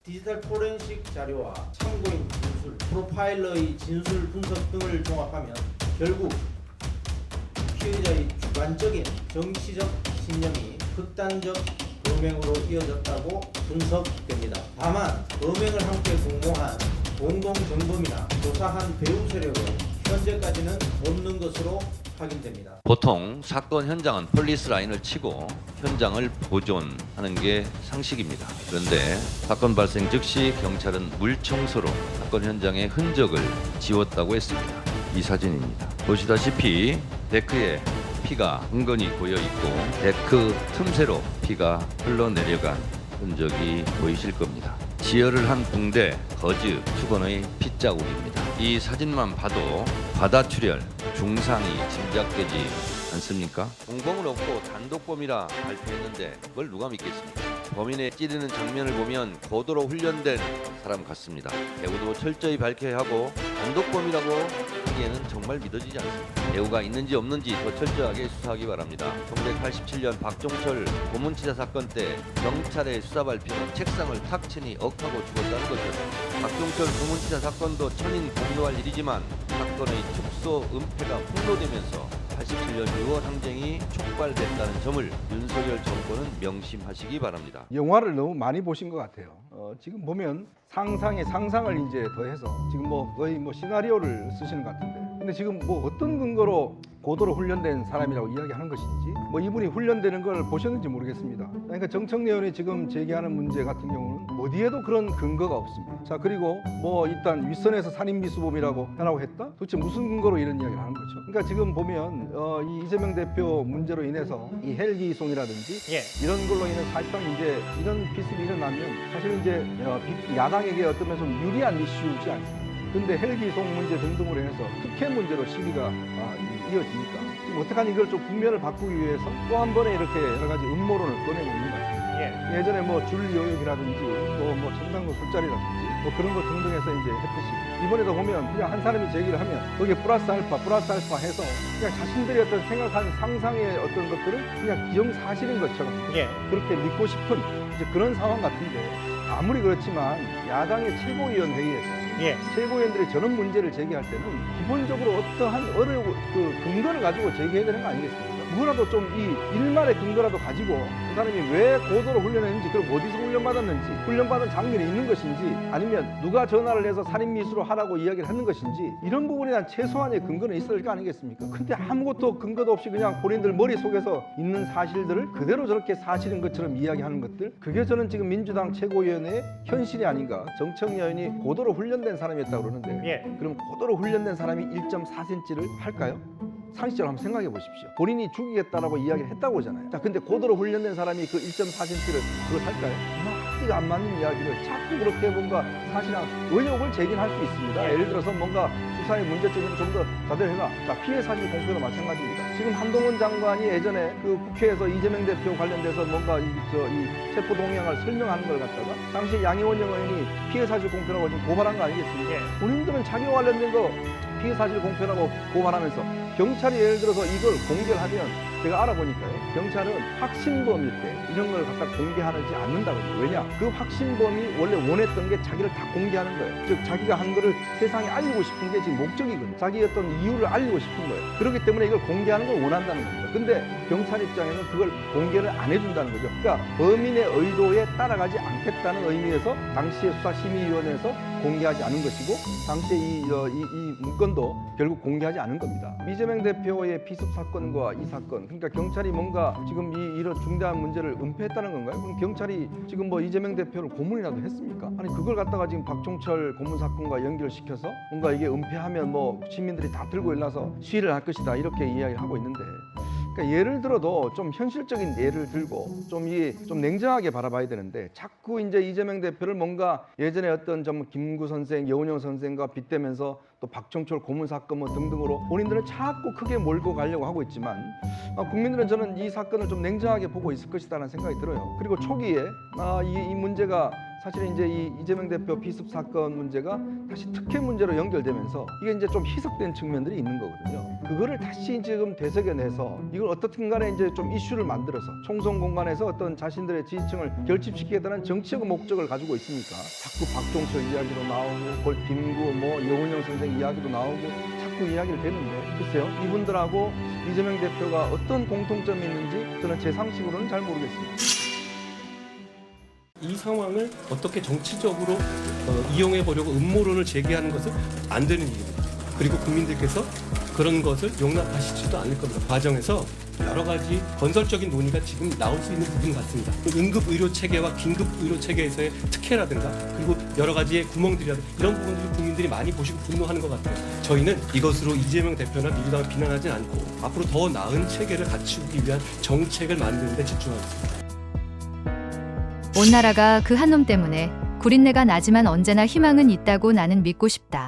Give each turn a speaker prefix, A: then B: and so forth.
A: 디지털 포렌식 자료와 참고인 진술, 프로파일러의 진술 분석 등을 종합하면 결국 피의자의 주관적인 정치적 신념이 극단적 범행으로 이어졌다고 분석됩니다. 다만 범행을 함께 공모한 공동정범이나 조사한 배후 세력은 현재까지는 없는 것으로 확인됩니다.
B: 보통 사건 현장은 폴리스 라인을 치고 현장을 보존하는 게 상식입니다. 그런데 사건 발생 즉시 경찰은 물청소로 사건 현장의 흔적을 지웠다고 했습니다. 이 사진입니다. 보시다시피 데크에 피가 흥건히 고여 있고 데크 틈새로 피가 흘러내려간 흔적이 보이실 겁니다. 지혈을 한 붕대, 거즈, 수건의 핏자국입니다. 이 사진만 봐도 과다출혈, 중상이 짐작되지 않습니까? 공범을 없고 단독범이라 발표했는데 그걸 누가 믿겠습니까? 범인의 찌르는 장면을 보면 고도로 훈련된 사람 같습니다. 배우도 철저히 밝혀야 하고 단독범이라고 하기에는 정말 믿어지지 않습니다. 배우가 있는지 없는지 더 철저하게 수사하기 바랍니다. 1987년 박종철 고문치사 사건 때 경찰의 수사 발표는 책상을 탁 치니 억하고 죽었다는 것이었습니다. 박종철 고문치사 사건도 천인 공노할 일이지만 사건의 축소 은폐가 폭로되면서 87년 6월 항쟁이 촉발됐다는 점을 윤석열 정권은 명심하시기 바랍니다.
C: 영화를 너무 많이 보신 것 같아요. 지금 보면 상상에 상상을 이제 더해서 지금 거의 시나리오를 쓰시는 것 같은데, 근데 지금 어떤 근거로 고도로 훈련된 사람이라고 이야기하는 것인지, 이분이 훈련되는 걸 보셨는지 모르겠습니다. 그러니까 정청래 의원이 지금 제기하는 문제 같은 경우는 어디에도 그런 근거가 없습니다. 자, 그리고 일단 윗선에서 살인미수범이라고 하라고 했다? 도대체 무슨 근거로 이런 이야기를 하는 거죠? 그러니까 지금 보면 이 이재명 대표 문제로 인해서 이 헬기 이송이라든지 이런 걸로 인해 사실상 이제 이런 비습이 일어나면 사실 이제 야당에게 어떤 면에서 유리한 이슈지 않습니까? 근데 헬기 이송 문제 등등으로 해서 특혜 문제로 시비가 이어지니까 지금 어떡하니 이걸 좀 국면을 바꾸기 위해서 또 한 번에 이렇게 여러 가지 음모론을 꺼내고 있는 것 같습니다. 예전에 줄 요역이라든지 또 청산도 술자리라든지 그런 거 등등해서 이제 했듯이 이번에도 보면 그냥 한 사람이 제기를 하면 거기에 플러스 알파 해서 그냥 자신들이 어떤 생각한 상상의 어떤 것들을 그냥 기정사실인 것처럼 그렇게 믿고 싶은 이제 그런 상황 같은데, 아무리 그렇지만 야당의 최고위원회의에서 최고위원들이 저런 문제를 제기할 때는 기본적으로 어떠한 근거를 가지고 제기해야 되는 거 아니겠습니까? 뭐라도 좀 이 일말의 근거라도 가지고 그 사람이 왜 고도로 훈련했는지, 그럼 어디서 훈련받았는지, 훈련받은 장면이 있는 것인지, 아니면 누가 전화를 해서 살인미수로 하라고 이야기를 하는 것인지, 이런 부분에 대한 최소한의 근거는 있어야 될 거 아니겠습니까? 근데 아무것도 근거도 없이 그냥 본인들 머릿속에서 있는 사실들을 그대로 저렇게 사실인 것처럼 이야기하는 것들, 그게 저는 지금 민주당 최고위원회의 현실이 아닌가. 정청래 의원이 고도로 훈련된 사람이었다고 그러는데 그럼 고도로 훈련된 사람이 1.4cm를 할까요? 상식적으로 한번 생각해 보십시오. 본인이 죽이겠다라고 이야기를 했다고 하잖아요. 자, 근데 고도로 훈련된 사람이 그 1.4cm를 그걸 할까요? 앞뒤가 안 맞는 이야기를 자꾸 그렇게 뭔가 사실상 의혹을 제기할 수 있습니다. 예를 들어서 뭔가 수사의 문제점을 좀 더 다들 자, 피해 사실 공표도 마찬가지입니다. 지금 한동훈 장관이 예전에 그 국회에서 이재명 대표 관련돼서 뭔가 이 체포 동향을 설명하는 걸 갖다가 당시 양희원영 의원이 피해 사실 공표라고 지금 고발한 거 아니겠습니까? 본인들은 자기와 관련된 거 피해 사실 공표라고 고발하면서 경찰이 예를 들어서 이걸 공개를 하면, 제가 알아보니까요, 경찰은 확신범일 때 이런 걸 갖다 공개하지 않는다거든요. 왜냐? 그 확신범이 원래 원했던 게 자기를 다 공개하는 거예요. 즉 자기가 한 거를 세상에 알리고 싶은 게 지금 목적이거든요. 자기의 어떤 이유를 알리고 싶은 거예요. 그렇기 때문에 이걸 공개하는 걸 원한다는 겁니다. 근데 경찰 입장에는 그걸 공개를 안 해준다는 거죠. 그러니까 범인의 의도에 따라가지 않겠다는 의미에서 당시의 수사심의위원회에서 공개하지 않은 것이고, 당시에 이 문건도 결국 공개하지 않은 겁니다. 이재명 대표의 비습 사건과 이 사건, 그러니까 경찰이 뭔가 지금 이런 중대한 문제를 은폐했다는 건가요? 그럼 경찰이 지금 이재명 대표를 고문이라도 했습니까? 아니 그걸 갖다가 지금 박종철 고문 사건과 연결시켜서 뭔가 이게 은폐하면 시민들이 다 들고 일어나서 시위를 할 것이다, 이렇게 이야기를 하고 있는데, 그러니까 예를 들어도 좀 현실적인 예를 들고 좀 냉정하게 바라봐야 되는데, 자꾸 이제 이재명 대표를 뭔가 예전에 어떤 김구 선생, 여운형 선생과 빗대면서 또 박종철 고문 사건 등등으로 본인들은 자꾸 크게 몰고 가려고 하고 있지만, 국민들은 저는 이 사건을 좀 냉정하게 보고 있을 것이다라는 생각이 들어요. 그리고 초기에 이 문제가 사실 이제 이 이재명 대표 비습 사건 문제가 다시 특혜 문제로 연결되면서 이게 이제 좀 희석된 측면들이 있는 거거든요. 그거를 다시 지금 되새겨내서 이걸 어떻든 간에 이제 좀 이슈를 만들어서 총선 공간에서 어떤 자신들의 지지층을 결집시키겠다는 정치적 목적을 가지고 있으니까 자꾸 박종철 이야기도 나오고 김구 뭐 여운형 선생 이야기도 나오고 자꾸 이야기를 되는데 글쎄요 이분들하고 이재명 대표가 어떤 공통점이 있는지 저는 제 상식으로는 잘 모르겠습니다.
D: 이 상황을 어떻게 정치적으로 이용해 보려고 음모론을 제기하는 것은 안 되는 일입니다. 그리고 국민들께서 그런 것을 용납하시지도 않을 겁니다. 과정에서 여러 가지 건설적인 논의가 지금 나올 수 있는 부분 같습니다. 응급 의료 체계와 긴급 의료 체계에서의 특혜라든가 그리고 여러 가지의 구멍들이라든가 이런 부분들을 국민들이 많이 보시고 분노하는 것 같아요. 저희는 이것으로 이재명 대표나 민주당을 비난하지 않고 앞으로 더 나은 체계를 갖추기 위한 정책을 만드는 데 집중하겠습니다.
E: 온 나라가 그 한 놈 때문에 구린내가 나지만 언제나 희망은 있다고 나는 믿고 싶다.